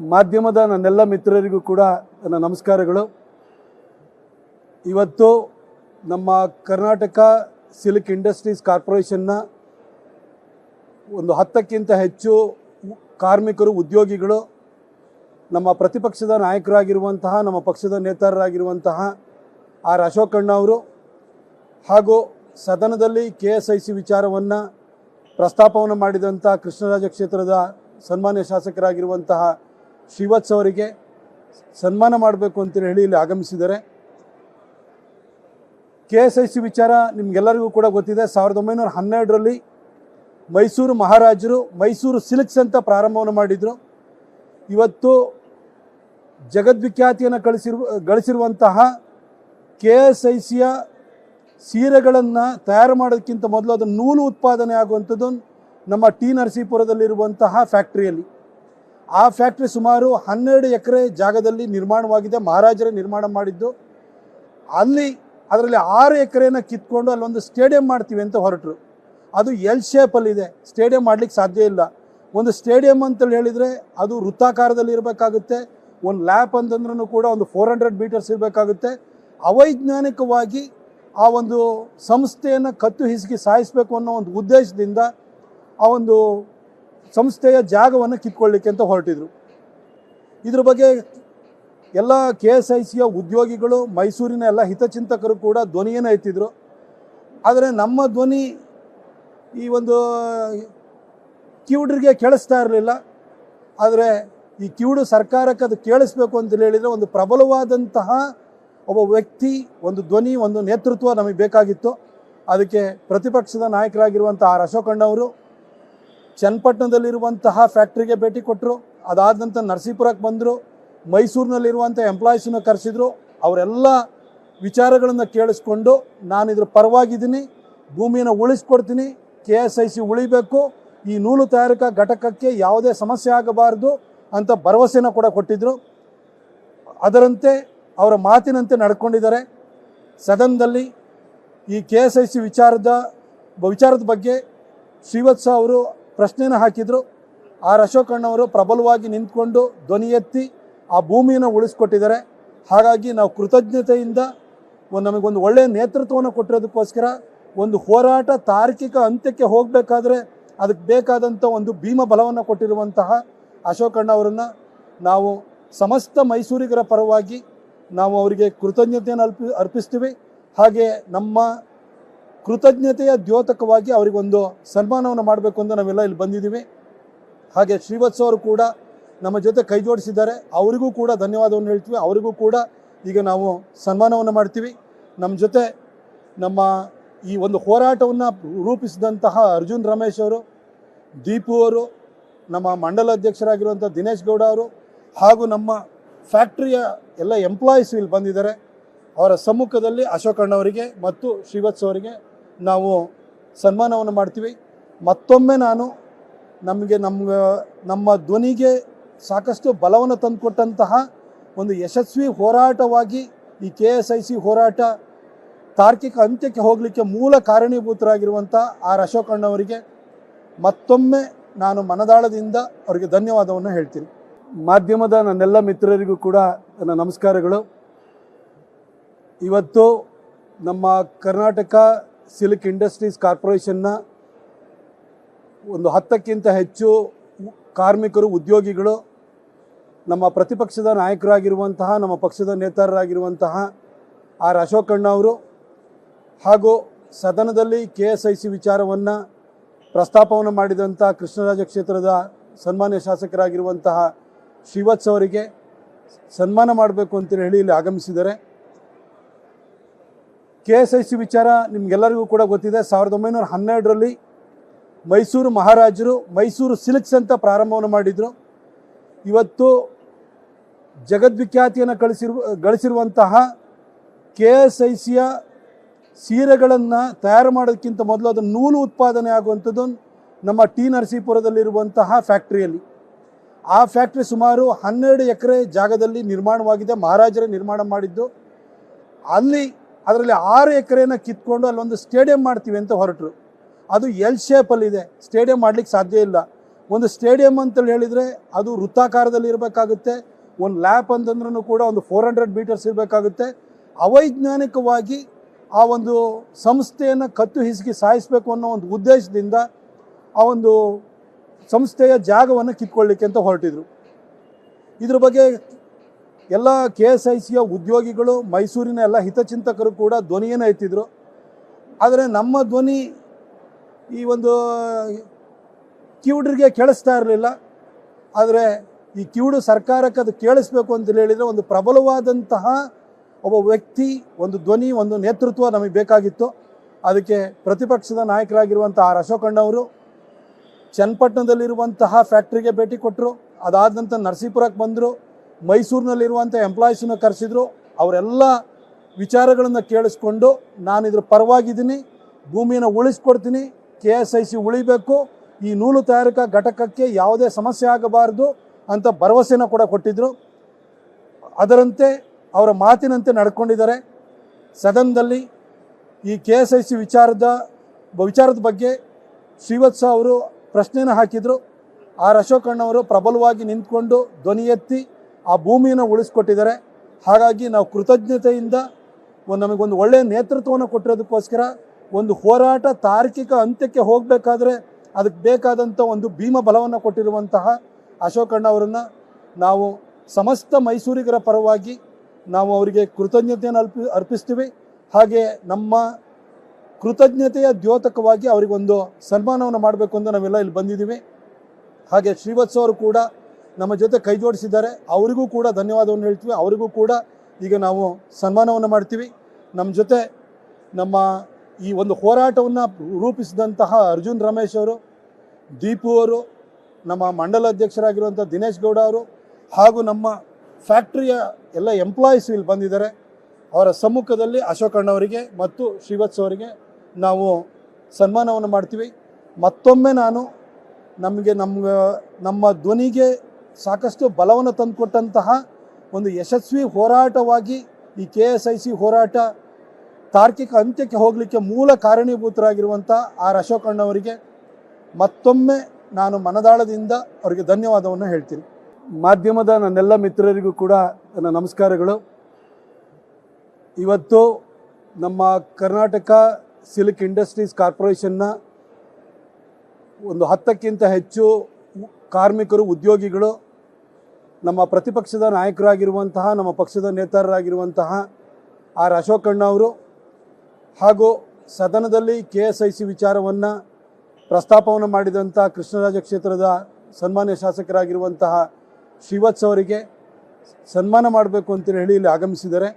ಮಾಧ್ಯಮದ ನನ್ನೆಲ್ಲ ಮಿತ್ರರಿಗೂ ಕೂಡ ನನ್ನ ನಮಸ್ಕಾರಗಳು. ಇವತ್ತು ನಮ್ಮ ಕರ್ನಾಟಕ ಸಿಲ್ಕ್ ಇಂಡಸ್ಟ್ರೀಸ್ ಕಾರ್ಪೊರೇಷನ್ನ ಒಂದು 10ಕ್ಕಿಂತ ಹೆಚ್ಚು ಕಾರ್ಮಿಕರು, ಉದ್ಯೋಗಿಗಳು, ನಮ್ಮ ಪ್ರತಿಪಕ್ಷದ ನಾಯಕರಾಗಿರುವಂತಹ, ನಮ್ಮ ಪಕ್ಷದ ನೇತಾರರಾಗಿರುವಂತಹ ಆರ್ ಅಶೋಕಣ್ಣ ಅವರು ಹಾಗೂ ಸದನದಲ್ಲಿ KSIC ವಿಚಾರವನ್ನು ಪ್ರಸ್ತಾಪವನ್ನು ಮಾಡಿದಂಥ ಕೃಷ್ಣರಾಜ ಕ್ಷೇತ್ರದ ಸನ್ಮಾನ್ಯ ಶಾಸಕರಾಗಿರುವಂತಹ ಶ್ರೀವತ್ಸ ಅವರಿಗೆ ಸನ್ಮಾನ ಮಾಡಬೇಕು ಅಂತ ಹೇಳಿ ಇಲ್ಲಿ ಆಗಮಿಸಿದ್ದಾರೆ. KSIC ವಿಚಾರ ನಿಮಗೆಲ್ಲರಿಗೂ ಕೂಡ ಗೊತ್ತಿದೆ. 1912ರಲ್ಲಿ ಮೈಸೂರು ಮಹಾರಾಜರು ಮೈಸೂರು ಸಿಲ್ಕ್ಸ್ ಅಂತ ಪ್ರಾರಂಭವನ್ನು ಮಾಡಿದರು. ಇವತ್ತು ಜಗದ್ವಿಖ್ಯಾತಿಯನ್ನು ಗಳಿಸಿರುವಂತಹ KSICಯ ಸೀರೆಗಳನ್ನು ತಯಾರು ಮಾಡೋದಕ್ಕಿಂತ ಮೊದಲು ಅದು ನೂಲು ಉತ್ಪಾದನೆ ಆಗುವಂಥದ್ದು ನಮ್ಮ ಟಿ ನರಸೀಪುರದಲ್ಲಿರುವಂತಹ ಫ್ಯಾಕ್ಟ್ರಿಯಲ್ಲಿ. ಆ ಫ್ಯಾಕ್ಟ್ರಿ ಸುಮಾರು 12 ಎಕರೆ ಜಾಗದಲ್ಲಿ ನಿರ್ಮಾಣವಾಗಿದೆ. ಮಹಾರಾಜರೇ ನಿರ್ಮಾಣ ಮಾಡಿದ್ದು. ಅದರಲ್ಲಿ 6 ಎಕರೆನ ಕಿತ್ಕೊಂಡು ಅಲ್ಲೊಂದು ಸ್ಟೇಡಿಯಂ ಮಾಡ್ತೀವಿ ಅಂತ ಹೊರಟರು. ಅದು ಎಲ್ ಶೇಪಲ್ಲಿದೆ. ಸ್ಟೇಡಿಯಂ ಮಾಡಲಿಕ್ಕೆ ಸಾಧ್ಯ ಇಲ್ಲ. ಒಂದು ಸ್ಟೇಡಿಯಂ ಅಂತೇಳಿ ಹೇಳಿದರೆ ಅದು ವೃತ್ತಾಕಾರದಲ್ಲಿ ಇರಬೇಕಾಗುತ್ತೆ. ಒಂದು ಲ್ಯಾಪ್ ಅಂತಂದ್ರೂ ಕೂಡ ಒಂದು 400 ಮೀಟರ್ಸ್ ಇರಬೇಕಾಗುತ್ತೆ. ಅವೈಜ್ಞಾನಿಕವಾಗಿ ಆ ಒಂದು ಸಂಸ್ಥೆಯನ್ನು ಕತ್ತು ಹಿಸುಕಿ ಸಾಯಿಸಬೇಕು ಅನ್ನೋ ಒಂದು ಉದ್ದೇಶದಿಂದ ಆ ಒಂದು ಸಂಸ್ಥೆಯ ಜಾಗವನ್ನು ಕಿತ್ಕೊಳ್ಳಿಕ್ಕೆ ಅಂತ ಹೊರಟಿದ್ರು. ಇದ್ರ ಬಗ್ಗೆ ಎಲ್ಲ KSICಯ ಉದ್ಯೋಗಿಗಳು, ಮೈಸೂರಿನ ಎಲ್ಲ ಹಿತಚಿಂತಕರು ಕೂಡ ಧ್ವನಿಯನ್ನು ಎತ್ತಿದ್ರು. ಆದರೆ ನಮ್ಮ ಧ್ವನಿ ಈ ಒಂದು ಕಿವುಡರಿಗೆ ಕೇಳಿಸ್ತಾ ಇರಲಿಲ್ಲ. ಆದರೆ ಈ ಕಿವುಡು ಸರ್ಕಾರಕ್ಕೆ ಅದು ಕೇಳಿಸ್ಬೇಕು ಅಂತ ಹೇಳಿದರೆ ಒಂದು ಪ್ರಬಲವಾದಂತಹ ಒಬ್ಬ ವ್ಯಕ್ತಿ, ಒಂದು ಧ್ವನಿ, ಒಂದು ನೇತೃತ್ವ ನಮಗೆ ಬೇಕಾಗಿತ್ತು. ಅದಕ್ಕೆ ಪ್ರತಿಪಕ್ಷದ ನಾಯಕರಾಗಿರುವಂಥ ಆರ್ ಅಶೋಕಣ್ಣ ಅವರು ಚನ್ನಪಟ್ಟಣದಲ್ಲಿರುವಂತಹ ಫ್ಯಾಕ್ಟ್ರಿಗೆ ಭೇಟಿ ಕೊಟ್ಟರು. ಅದಾದ ನಂತರ ನರಸೀಪುರಕ್ಕೆ ಬಂದರು. ಮೈಸೂರಿನಲ್ಲಿರುವಂಥ ಎಂಪ್ಲಾಯೀಸನ್ನು ಕರೆಸಿದ್ರು. ಅವರೆಲ್ಲ ವಿಚಾರಗಳನ್ನು ಕೇಳಿಸ್ಕೊಂಡು ನಾನು ಇದ್ರ ಪರವಾಗಿದ್ದೀನಿ, ಭೂಮಿಯನ್ನು ಉಳಿಸ್ಕೊಡ್ತೀನಿ, KSIC ಉಳಿಬೇಕು, ಈ ನೂಲು ತಯಾರಿಕಾ ಘಟಕಕ್ಕೆ ಯಾವುದೇ ಸಮಸ್ಯೆ ಆಗಬಾರ್ದು ಅಂತ ಭರವಸೆನ ಕೂಡ ಕೊಟ್ಟಿದ್ದರು. ಅದರಂತೆ ಅವರ ಮಾತಿನಂತೆ ನಡ್ಕೊಂಡಿದ್ದಾರೆ. ಸದನದಲ್ಲಿ ಈ KSIC ವಿಚಾರದ ಬಗ್ಗೆ ಶ್ರೀವತ್ಸ ಅವರು ಪ್ರಶ್ನೆಯನ್ನು ಹಾಕಿದರು. ಆರ್ ಅಶೋಕಣ್ಣವರು ಪ್ರಬಲವಾಗಿ ನಿಂತ್ಕೊಂಡು ಧ್ವನಿ ಎತ್ತಿ ಆ ಭೂಮಿಯನ್ನು ಉಳಿಸ್ಕೊಟ್ಟಿದ್ದಾರೆ. ಹಾಗಾಗಿ ನಾವು ಕೃತಜ್ಞತೆಯಿಂದ ನಮಗೊಂದು ಒಳ್ಳೆಯ ನೇತೃತ್ವವನ್ನು ಕೊಟ್ಟಿರೋದಕ್ಕೋಸ್ಕರ ಒಂದು ಹೋರಾಟ ತಾರ್ಕಿಕ ಅಂತ್ಯಕ್ಕೆ ಹೋಗಬೇಕಾದ್ರೆ ಅದಕ್ಕೆ ಬೇಕಾದಂಥ ಒಂದು ಭೀಮ ಬಲವನ್ನು ಕೊಟ್ಟಿರುವಂತಹ ಅಶೋಕಣ್ಣ ಅವರನ್ನು ನಾವು ಸಮಸ್ತ ಮೈಸೂರಿಗರ ಪರವಾಗಿ ನಾವು ಅವರಿಗೆ ಕೃತಜ್ಞತೆಯನ್ನು ಅರ್ಪಿಸ್ತೀವಿ. ಹಾಗೆ ನಮ್ಮ ಕೃತಜ್ಞತೆಯ ದ್ಯೋತಕವಾಗಿ ಅವರಿಗೊಂದು ಸನ್ಮಾನವನ್ನು ಮಾಡಬೇಕು ಅಂತ ನಾವೆಲ್ಲ ಇಲ್ಲಿ ಬಂದಿದ್ದೀವಿ. ಹಾಗೆ ಶ್ರೀವತ್ಸ ಅವರು ಕೂಡ ನಮ್ಮ ಜೊತೆ ಕೈ ಜೋಡಿಸಿದ್ದಾರೆ. ಅವರಿಗೂ ಕೂಡ ಧನ್ಯವಾದವನ್ನು ಹೇಳ್ತೀವಿ. ಅವರಿಗೂ ಕೂಡ ಈಗ ನಾವು ಸನ್ಮಾನವನ್ನು ಮಾಡ್ತೀವಿ. ನಮ್ಮ ಜೊತೆ ನಮ್ಮ ಈ ಒಂದು ಹೋರಾಟವನ್ನು ರೂಪಿಸಿದಂತಹ ಅರ್ಜುನ್ ರಮೇಶ್ ಅವರು, ದೀಪು ಅವರು, ನಮ್ಮ ಮಂಡಲ ಅಧ್ಯಕ್ಷರಾಗಿರುವಂಥ ದಿನೇಶ್ ಗೌಡ ಅವರು ಹಾಗೂ ನಮ್ಮ ಫ್ಯಾಕ್ಟ್ರಿಯ ಎಲ್ಲ ಎಂಪ್ಲಾಯೀಸ್ ಇಲ್ಲಿ ಬಂದಿದ್ದಾರೆ. ಅವರ ಸಮ್ಮುಖದಲ್ಲಿ ಅಶೋಕಣ್ಣವರಿಗೆ ಮತ್ತು ಶ್ರೀವತ್ಸ ಅವರಿಗೆ ನಾವು ಸನ್ಮಾನವನ್ನು ಮಾಡ್ತೀವಿ. ಮತ್ತೊಮ್ಮೆ ನಾನು ನಮ್ಮ ಧ್ವನಿಗೆ ಸಾಕಷ್ಟು ಬಲವನ್ನು ತಂದುಕೊಟ್ಟಂತಹ ಒಂದು ಯಶಸ್ವಿ ಹೋರಾಟವಾಗಿ ಈ KSIC ಹೋರಾಟ ತಾರ್ಕಿಕ ಅಂತ್ಯಕ್ಕೆ ಹೋಗಲಿಕ್ಕೆ ಮೂಲ ಕಾರಣೀಭೂತರಾಗಿರುವಂಥ ಆರ್ ಅಶೋಕಣ್ಣವರಿಗೆ ಮತ್ತೊಮ್ಮೆ ನಾನು ಮನದಾಳದಿಂದ ಅವರಿಗೆ ಧನ್ಯವಾದವನ್ನು ಹೇಳ್ತೀನಿ. ಮಾಧ್ಯಮದ ನನ್ನೆಲ್ಲ ಮಿತ್ರರಿಗೂ ಕೂಡ ನನ್ನ ನಮಸ್ಕಾರಗಳು. ಇವತ್ತು ನಮ್ಮ ಕರ್ನಾಟಕ ಸಿಲ್ಕ್ ಇಂಡಸ್ಟ್ರೀಸ್ ಕಾರ್ಪೊರೇಷನ್ನ ಒಂದು 10ಕ್ಕಿಂತ ಹೆಚ್ಚು ಕಾರ್ಮಿಕರು, ಉದ್ಯೋಗಿಗಳು, ನಮ್ಮ ಪ್ರತಿಪಕ್ಷದ ನಾಯಕರಾಗಿರುವಂತಹ, ನಮ್ಮ ಪಕ್ಷದ ನೇತಾರರಾಗಿರುವಂತಹ ಆರ್ ಅಶೋಕಣ್ಣ ಅವರು ಹಾಗೂ ಸದನದಲ್ಲಿ KSIC ವಿಚಾರವನ್ನು ಪ್ರಸ್ತಾಪವನ್ನು ಮಾಡಿದಂಥ ಕೃಷ್ಣರಾಜ ಕ್ಷೇತ್ರದ ಸನ್ಮಾನ್ಯ ಶಾಸಕರಾಗಿರುವಂತಹ ಶ್ರೀವತ್ಸ ಅವರಿಗೆ ಸನ್ಮಾನ ಮಾಡಬೇಕು ಅಂತ ಹೇಳಿ ಇಲ್ಲಿ ಆಗಮಿಸಿದ್ದಾರೆ. KSIC ವಿಚಾರ ನಿಮಗೆಲ್ಲರಿಗೂ ಕೂಡ ಗೊತ್ತಿದೆ. 1912ರಲ್ಲಿ ಮೈಸೂರು ಮಹಾರಾಜರು ಮೈಸೂರು ಸಿಲ್ಕ್ಸ್ ಅಂತ ಪ್ರಾರಂಭವನ್ನು ಮಾಡಿದರು. ಇವತ್ತು ಜಗದ್ವಿಖ್ಯಾತಿಯನ್ನು ಗಳಿಸಿರುವಂತಹ KSICಯ ಸೀರೆಗಳನ್ನು ತಯಾರು ಮಾಡೋದಕ್ಕಿಂತ ಮೊದಲು ಅದು ನೂಲು ಉತ್ಪಾದನೆ ಆಗುವಂಥದ್ದು ನಮ್ಮ ಟಿ ನರಸೀಪುರದಲ್ಲಿರುವಂತಹ ಫ್ಯಾಕ್ಟ್ರಿಯಲ್ಲಿ. ಆ ಫ್ಯಾಕ್ಟ್ರಿ ಸುಮಾರು 12 ಎಕರೆ ಜಾಗದಲ್ಲಿ ನಿರ್ಮಾಣವಾಗಿದೆ. ಮಹಾರಾಜರೇ ನಿರ್ಮಾಣ ಮಾಡಿದ್ದು. ಅದರಲ್ಲಿ 6 ಎಕರೆನ ಕಿತ್ಕೊಂಡು ಅಲ್ಲೊಂದು ಸ್ಟೇಡಿಯಂ ಮಾಡ್ತೀವಿ ಅಂತ ಹೊರಟರು. ಅದು ಎಲ್ ಶೇಪಲ್ಲಿದೆ. ಸ್ಟೇಡಿಯಂ ಮಾಡಲಿಕ್ಕೆ ಸಾಧ್ಯ ಇಲ್ಲ. ಒಂದು ಸ್ಟೇಡಿಯಂ ಅಂತೇಳಿ ಹೇಳಿದರೆ ಅದು ವೃತ್ತಾಕಾರದಲ್ಲಿ ಇರಬೇಕಾಗುತ್ತೆ. ಒಂದು ಲ್ಯಾಪ್ ಅಂತಂದ್ರೂ ಕೂಡ ಒಂದು 400 ಮೀಟರ್ಸ್ ಇರಬೇಕಾಗುತ್ತೆ. ಅವೈಜ್ಞಾನಿಕವಾಗಿ ಆ ಒಂದು ಸಂಸ್ಥೆಯನ್ನು ಕತ್ತು ಹಿಸುಕಿ ಸಾಯಿಸಬೇಕು ಅನ್ನೋ ಒಂದು ಉದ್ದೇಶದಿಂದ ಆ ಒಂದು ಸಂಸ್ಥೆಯ ಜಾಗವನ್ನು ಕಿತ್ಕೊಳ್ಳಿಕ್ಕೆ ಅಂತ ಹೊರಟಿದ್ರು. ಇದ್ರ ಬಗ್ಗೆ ಎಲ್ಲ KSICಯ ಉದ್ಯೋಗಿಗಳು, ಮೈಸೂರಿನ ಎಲ್ಲ ಹಿತಚಿಂತಕರು ಕೂಡ ಧ್ವನಿಯನ್ನು ಎತ್ತಿದ್ರು. ಆದರೆ ನಮ್ಮ ಧ್ವನಿ ಈ ಒಂದು ಕಿವುಡರಿಗೆ ಕೇಳಿಸ್ತಾ ಇರಲಿಲ್ಲ. ಆದರೆ ಈ ಕಿವುಡು ಸರ್ಕಾರಕ್ಕೆ ಅದು ಕೇಳಿಸ್ಬೇಕು ಅಂತ ಹೇಳಿದರೆ ಒಂದು ಪ್ರಬಲವಾದಂತಹ ಒಬ್ಬ ವ್ಯಕ್ತಿ, ಒಂದು ಧ್ವನಿ, ಒಂದು ನೇತೃತ್ವ ನಮಗೆ ಬೇಕಾಗಿತ್ತು. ಅದಕ್ಕೆ ಪ್ರತಿಪಕ್ಷದ ನಾಯಕರಾಗಿರುವಂಥ ಆರ್ ಅಶೋಕಣ್ಣವರು ಚನ್ನಪಟ್ಟಣದಲ್ಲಿರುವಂತಹ ಫ್ಯಾಕ್ಟ್ರಿಗೆ ಭೇಟಿ ಕೊಟ್ಟರು. ಅದಾದ ನಂತರ ನರಸೀಪುರಕ್ಕೆ ಬಂದರು. ಮೈಸೂರಿನಲ್ಲಿರುವಂಥ ಎಂಪ್ಲಾಯೀಸನ್ನು ಕರೆಸಿದ್ರು. ಅವರೆಲ್ಲ ವಿಚಾರಗಳನ್ನು ಕೇಳಿಸ್ಕೊಂಡು ನಾನು ಇದ್ರ ಪರವಾಗಿದ್ದೀನಿ, ಭೂಮಿಯನ್ನು ಉಳಿಸ್ಕೊಡ್ತೀನಿ, KSIC ಉಳಿಬೇಕು, ಈ ನೂಲು ತಯಾರಿಕಾ ಘಟಕಕ್ಕೆ ಯಾವುದೇ ಸಮಸ್ಯೆ ಆಗಬಾರ್ದು ಅಂತ ಭರವಸೆನ ಕೂಡ ಕೊಟ್ಟಿದ್ದರು. ಅದರಂತೆ ಅವರ ಮಾತಿನಂತೆ ನಡ್ಕೊಂಡಿದ್ದಾರೆ. ಸದನದಲ್ಲಿ ಈ KSIC ವಿಚಾರದ ಬಗ್ಗೆ ಶ್ರೀವತ್ಸ ಅವರು ಪ್ರಶ್ನೆಯನ್ನು ಹಾಕಿದರು. ಆರ್ ಅಶೋಕಣ್ಣವರು ಪ್ರಬಲವಾಗಿ ನಿಂತ್ಕೊಂಡು ಧ್ವನಿ ಎತ್ತಿ ಆ ಭೂಮಿಯನ್ನು ಉಳಿಸ್ಕೊಟ್ಟಿದ್ದಾರೆ. ಹಾಗಾಗಿ ನಾವು ಕೃತಜ್ಞತೆಯಿಂದ ನಮಗೊಂದು ಒಳ್ಳೆಯ ನೇತೃತ್ವವನ್ನು ಕೊಟ್ಟಿರೋದಕ್ಕೋಸ್ಕರ ಒಂದು ಹೋರಾಟ ತಾರ್ಕಿಕ ಅಂತ್ಯಕ್ಕೆ ಹೋಗಬೇಕಾದ್ರೆ ಅದಕ್ಕೆ ಬೇಕಾದಂಥ ಒಂದು ಭೀಮ ಬಲವನ್ನು ಕೊಟ್ಟಿರುವಂತಹ ಅಶೋಕಣ್ಣ ಅವರನ್ನು ನಾವು ಸಮಸ್ತ ಮೈಸೂರಿಗರ ಪರವಾಗಿ ನಾವು ಅವರಿಗೆ ಕೃತಜ್ಞತೆಯನ್ನು ಅರ್ಪಿಸ್ತೀವಿ. ಹಾಗೆ ನಮ್ಮ ಕೃತಜ್ಞತೆಯ ದ್ಯೋತಕವಾಗಿ ಅವರಿಗೊಂದು ಸನ್ಮಾನವನ್ನು ಮಾಡಬೇಕು ಅಂತ ನಾವೆಲ್ಲ ಇಲ್ಲಿ ಬಂದಿದ್ದೀವಿ. ಹಾಗೆ ಶ್ರೀವತ್ಸ ಅವರು ಕೂಡ ನಮ್ಮ ಜೊತೆ ಕೈ ಜೋಡಿಸಿದ್ದಾರೆ. ಅವರಿಗೂ ಕೂಡ ಧನ್ಯವಾದವನ್ನು ಹೇಳ್ತೀವಿ. ಅವರಿಗೂ ಕೂಡ ಈಗ ನಾವು ಸನ್ಮಾನವನ್ನು ಮಾಡ್ತೀವಿ. ನಮ್ಮ ಜೊತೆ ನಮ್ಮ ಈ ಒಂದು ಹೋರಾಟವನ್ನು ರೂಪಿಸಿದಂತಹ ಅರ್ಜುನ್ ರಮೇಶ್ ಅವರು, ದೀಪು ಅವರು, ನಮ್ಮ ಮಂಡಲ ಅಧ್ಯಕ್ಷರಾಗಿರುವಂಥ ದಿನೇಶ್ ಗೌಡ ಅವರು ಹಾಗೂ ನಮ್ಮ ಫ್ಯಾಕ್ಟ್ರಿಯ ಎಲ್ಲ ಎಂಪ್ಲಾಯೀಸ್ ಇಲ್ಲಿ ಬಂದಿದ್ದಾರೆ. ಅವರ ಸಮ್ಮುಖದಲ್ಲಿ ಅಶೋಕಣ್ಣವರಿಗೆ ಮತ್ತು ಶ್ರೀವತ್ಸ ಅವರಿಗೆ ನಾವು ಸನ್ಮಾನವನ್ನು ಮಾಡ್ತೀವಿ. ಮತ್ತೊಮ್ಮೆ ನಾನು ನಮ್ಮ ಧ್ವನಿಗೆ ಸಾಕಷ್ಟು ಬಲವನ್ನು ತಂದುಕೊಟ್ಟಂತಹ ಒಂದು ಯಶಸ್ವಿ ಹೋರಾಟವಾಗಿ ಈ KSIC ಹೋರಾಟ ತಾರ್ಕಿಕ ಅಂತ್ಯಕ್ಕೆ ಹೋಗಲಿಕ್ಕೆ ಮೂಲ ಕಾರಣೀಭೂತರಾಗಿರುವಂಥ ಆರ್ ಅಶೋಕಣ್ಣವರಿಗೆ ಮತ್ತೊಮ್ಮೆ ನಾನು ಮನದಾಳದಿಂದ ಅವರಿಗೆ ಧನ್ಯವಾದವನ್ನು ಹೇಳ್ತೀನಿ. ಮಾಧ್ಯಮದ ನನ್ನೆಲ್ಲ ಮಿತ್ರರಿಗೂ ಕೂಡ ನನ್ನ ನಮಸ್ಕಾರಗಳು. ಇವತ್ತು ನಮ್ಮ ಕರ್ನಾಟಕ ಸಿಲ್ಕ್ ಇಂಡಸ್ಟ್ರೀಸ್ ಕಾರ್ಪೊರೇಷನ್ನ ಒಂದು 10ಕ್ಕಿಂತ ಹೆಚ್ಚು ಕಾರ್ಮಿಕರು, ಉದ್ಯೋಗಿಗಳು, ನಮ್ಮ ಪ್ರತಿಪಕ್ಷದ ನಾಯಕರಾಗಿರುವಂತಹ, ನಮ್ಮ ಪಕ್ಷದ ನೇತಾರರಾಗಿರುವಂತಹ ಆರ್ ಅಶೋಕಣ್ಣ ಅವರು ಹಾಗೂ ಸದನದಲ್ಲಿ KSIC ವಿಚಾರವನ್ನು ಪ್ರಸ್ತಾಪವನ್ನು ಮಾಡಿದಂಥ ಕೃಷ್ಣರಾಜ ಕ್ಷೇತ್ರದ ಸನ್ಮಾನ್ಯ ಶಾಸಕರಾಗಿರುವಂತಹ ಶ್ರೀವತ್ಸ ಅವರಿಗೆ ಸನ್ಮಾನ ಮಾಡಬೇಕು ಅಂತ ಹೇಳಿ ಇಲ್ಲಿ ಆಗಮಿಸಿದ್ದಾರೆ.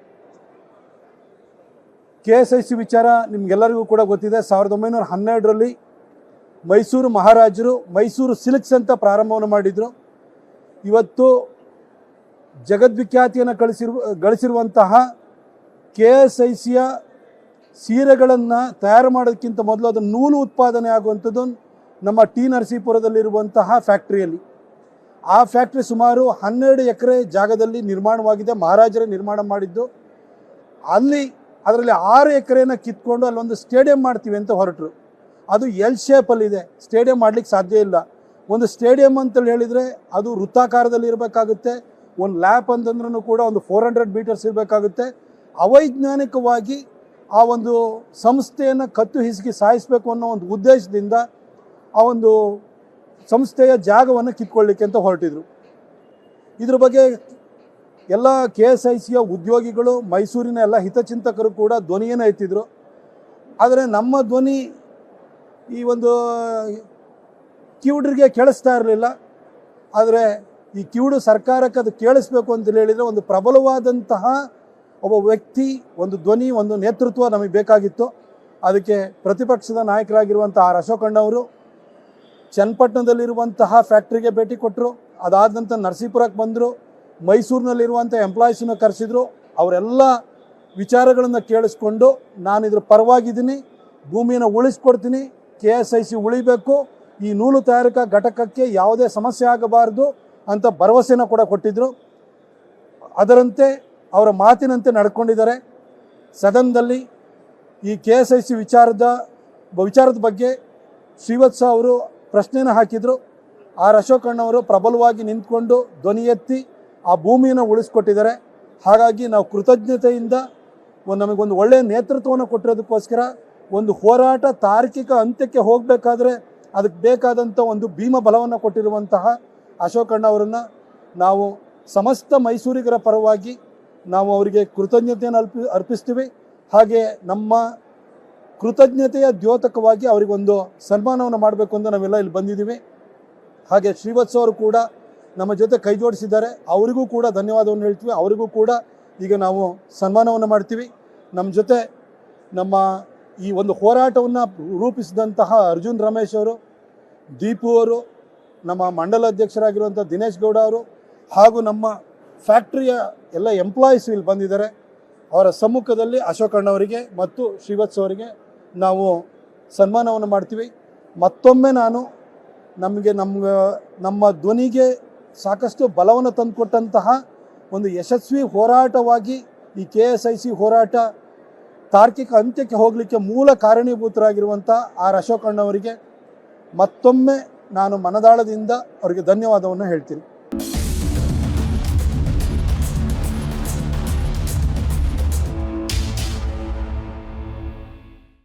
KSIC ವಿಚಾರ ನಿಮಗೆಲ್ಲರಿಗೂ ಕೂಡ ಗೊತ್ತಿದೆ. 1912ರಲ್ಲಿ ಮೈಸೂರು ಮಹಾರಾಜರು ಮೈಸೂರು ಸಿಲ್ಕ್ಸ್ ಅಂತ ಪ್ರಾರಂಭವನ್ನು ಮಾಡಿದರು. ಇವತ್ತು ಜಗದ್ವಿಖ್ಯಾತಿಯನ್ನು ಗಳಿಸಿರುವಂತಹ KSICಯ ಸೀರೆಗಳನ್ನು ತಯಾರು ಮಾಡೋದಕ್ಕಿಂತ ಮೊದಲು ಅದು ನೂಲು ಉತ್ಪಾದನೆ ಆಗುವಂಥದ್ದು ನಮ್ಮ ಟಿ ನರಸೀಪುರದಲ್ಲಿರುವಂತಹ ಫ್ಯಾಕ್ಟ್ರಿಯಲ್ಲಿ. ಆ ಫ್ಯಾಕ್ಟ್ರಿ ಸುಮಾರು 12 ಎಕರೆ ಜಾಗದಲ್ಲಿ ನಿರ್ಮಾಣವಾಗಿದೆ. ಮಹಾರಾಜರೇ ನಿರ್ಮಾಣ ಮಾಡಿದ್ದು. ಅದರಲ್ಲಿ 6 ಎಕರೆನ ಕಿತ್ಕೊಂಡು ಅಲ್ಲೊಂದು ಸ್ಟೇಡಿಯಂ ಮಾಡ್ತೀವಿ ಅಂತ ಹೊರಟರು. ಅದು ಎಲ್ ಶೇಪಲ್ಲಿದೆ, ಸ್ಟೇಡಿಯಂ ಮಾಡಲಿಕ್ಕೆ ಸಾಧ್ಯ ಇಲ್ಲ. ಒಂದು ಸ್ಟೇಡಿಯಂ ಅಂತೇಳಿ ಹೇಳಿದರೆ ಅದು ವೃತ್ತಾಕಾರದಲ್ಲಿ ಇರಬೇಕಾಗುತ್ತೆ. ಒಂದು ಲ್ಯಾಪ್ ಅಂತಂದ್ರೂ ಕೂಡ ಒಂದು 400 ಮೀಟರ್ಸ್ ಇರಬೇಕಾಗುತ್ತೆ. ಅವೈಜ್ಞಾನಿಕವಾಗಿ ಆ ಒಂದು ಸಂಸ್ಥೆಯನ್ನು ಕತ್ತು ಹಿಸುಕಿ ಸಾಯಿಸಬೇಕು ಅನ್ನೋ ಒಂದು ಉದ್ದೇಶದಿಂದ ಆ ಒಂದು ಸಂಸ್ಥೆಯ ಜಾಗವನ್ನು ಕಿತ್ಕೊಳ್ಳಿಕ್ಕೆ ಅಂತ ಹೊರಟಿದ್ರು. ಇದ್ರ ಬಗ್ಗೆ ಎಲ್ಲ KSICಯ ಉದ್ಯೋಗಿಗಳು, ಮೈಸೂರಿನ ಎಲ್ಲ ಹಿತಚಿಂತಕರು ಕೂಡ ಧ್ವನಿಯನ್ನು ಎತ್ತಿದ್ರು. ಆದರೆ ನಮ್ಮ ಧ್ವನಿ ಈ ಒಂದು ಕಿವುಡರಿಗೆ ಕೇಳಿಸ್ತಾ ಇರಲಿಲ್ಲ. ಆದರೆ ಈ ಕಿವುಡು ಸರ್ಕಾರಕ್ಕೆ ಅದು ಕೇಳಿಸ್ಬೇಕು ಅಂತ ಹೇಳಿದರೆ ಒಂದು ಪ್ರಬಲವಾದಂತಹ ಒಬ್ಬ ವ್ಯಕ್ತಿ, ಒಂದು ಧ್ವನಿ, ಒಂದು ನೇತೃತ್ವ ನಮಗೆ ಬೇಕಾಗಿತ್ತು. ಅದಕ್ಕೆ ಪ್ರತಿಪಕ್ಷದ ನಾಯಕರಾಗಿರುವಂಥ ಆರ್ ಅಶೋಕಣ್ಣವರು ಚನ್ನಪಟ್ಟಣದಲ್ಲಿರುವಂತಹ ಫ್ಯಾಕ್ಟ್ರಿಗೆ ಭೇಟಿ ಕೊಟ್ಟರು. ಅದಾದ ನಂತರ ನರಸೀಪುರಕ್ಕೆ ಬಂದರು. ಮೈಸೂರಿನಲ್ಲಿರುವಂಥ ಎಂಪ್ಲಾಯೀಸನ್ನು ಕರೆಸಿದ್ರು. ಅವರೆಲ್ಲ ವಿಚಾರಗಳನ್ನು ಕೇಳಿಸ್ಕೊಂಡು ನಾನು ಇದ್ರ ಪರವಾಗಿದ್ದೀನಿ, ಭೂಮಿಯನ್ನು ಉಳಿಸ್ಕೊಡ್ತೀನಿ, KSIC ಉಳಿಬೇಕು, ಈ ನೂಲು ತಯಾರಿಕಾ ಘಟಕಕ್ಕೆ ಯಾವುದೇ ಸಮಸ್ಯೆ ಆಗಬಾರ್ದು ಅಂತ ಭರವಸೆನ ಕೂಡ ಕೊಟ್ಟಿದ್ದರು. ಅದರಂತೆ ಅವರ ಮಾತಿನಂತೆ ನಡ್ಕೊಂಡಿದ್ದಾರೆ. ಸದನದಲ್ಲಿ ಈ KSIC ವಿಚಾರದ ಬಗ್ಗೆ ಶ್ರೀವತ್ಸ ಅವರು ಪ್ರಶ್ನೆಯನ್ನು ಹಾಕಿದರು. ಆರ್ ಅಶೋಕಣ್ಣವರು ಪ್ರಬಲವಾಗಿ ನಿಂತ್ಕೊಂಡು ಧ್ವನಿ ಎತ್ತಿ ಆ ಭೂಮಿಯನ್ನು ಉಳಿಸ್ಕೊಟ್ಟಿದ್ದಾರೆ. ಹಾಗಾಗಿ ನಾವು ಕೃತಜ್ಞತೆಯಿಂದ ನಮಗೊಂದು ಒಳ್ಳೆಯ ನೇತೃತ್ವವನ್ನು ಕೊಟ್ಟಿರೋದಕ್ಕೋಸ್ಕರ ಒಂದು ಹೋರಾಟ ತಾರ್ಕಿಕ ಅಂತ್ಯಕ್ಕೆ ಹೋಗಬೇಕಾದ್ರೆ ಅದಕ್ಕೆ ಬೇಕಾದಂಥ ಒಂದು ಭೀಮ ಬಲವನ್ನು ಕೊಟ್ಟಿರುವಂತಹ ಅಶೋಕಣ್ಣವರನ್ನು ನಾವು ಸಮಸ್ತ ಮೈಸೂರಿಗರ ಪರವಾಗಿ ನಾವು ಅವರಿಗೆ ಕೃತಜ್ಞತೆಯನ್ನು ಅರ್ಪಿಸ್ತೀವಿ. ಹಾಗೆ ನಮ್ಮ ಕೃತಜ್ಞತೆಯ ದ್ಯೋತಕವಾಗಿ ಅವರಿಗೊಂದು ಸನ್ಮಾನವನ್ನು ಮಾಡಬೇಕು ಅಂತ ನಾವೆಲ್ಲ ಇಲ್ಲಿ ಬಂದಿದ್ದೀವಿ. ಹಾಗೆ ಶ್ರೀವತ್ಸ ಅವರು ಕೂಡ ನಮ್ಮ ಜೊತೆ ಕೈ ಜೋಡಿಸಿದ್ದಾರೆ, ಅವರಿಗೂ ಕೂಡ ಧನ್ಯವಾದವನ್ನು ಹೇಳ್ತೀವಿ. ಅವರಿಗೂ ಕೂಡ ಈಗ ನಾವು ಸನ್ಮಾನವನ್ನು ಮಾಡ್ತೀವಿ. ನಮ್ಮ ಜೊತೆ ನಮ್ಮ ಈ ಒಂದು ಹೋರಾಟವನ್ನು ರೂಪಿಸಿದಂತಹ ಅರ್ಜುನ್ ರಮೇಶ್ ಅವರು, ದೀಪು ಅವರು, ನಮ್ಮ ಮಂಡಲ ಅಧ್ಯಕ್ಷರಾಗಿರುವಂಥ ದಿನೇಶ್ ಗೌಡ ಅವರು ಹಾಗೂ ನಮ್ಮ ಫ್ಯಾಕ್ಟ್ರಿಯ ಎಲ್ಲ ಎಂಪ್ಲಾಯೀಸ್ ಇಲ್ಲಿ ಬಂದಿದ್ದಾರೆ. ಅವರ ಸಮ್ಮುಖದಲ್ಲಿ ಅಶೋಕಣ್ಣವರಿಗೆ ಮತ್ತು ಶ್ರೀವತ್ಸ ಅವರಿಗೆ ನಾವು ಸನ್ಮಾನವನ್ನು ಮಾಡ್ತೀವಿ. ಮತ್ತೊಮ್ಮೆ ನಾನು ನಮ್ಮ ಧ್ವನಿಗೆ ಸಾಕಷ್ಟು ಬಲವನ್ನು ತಂದುಕೊಟ್ಟಂತಹ ಒಂದು ಯಶಸ್ವಿ ಹೋರಾಟವಾಗಿ ಈ KSIC ಹೋರಾಟ ತಾರ್ಕಿಕ ಅಂತ್ಯಕ್ಕೆ ಹೋಗಲಿಕ್ಕೆ ಮೂಲ ಕಾರಣೀಭೂತರಾಗಿರುವಂಥ ಆರ್ ಅಶೋಕಣ್ಣವರಿಗೆ ಮತ್ತೊಮ್ಮೆ ನಾನು ಮನದಾಳದಿಂದ ಅವರಿಗೆ ಧನ್ಯವಾದವನ್ನು ಹೇಳ್ತೀನಿ.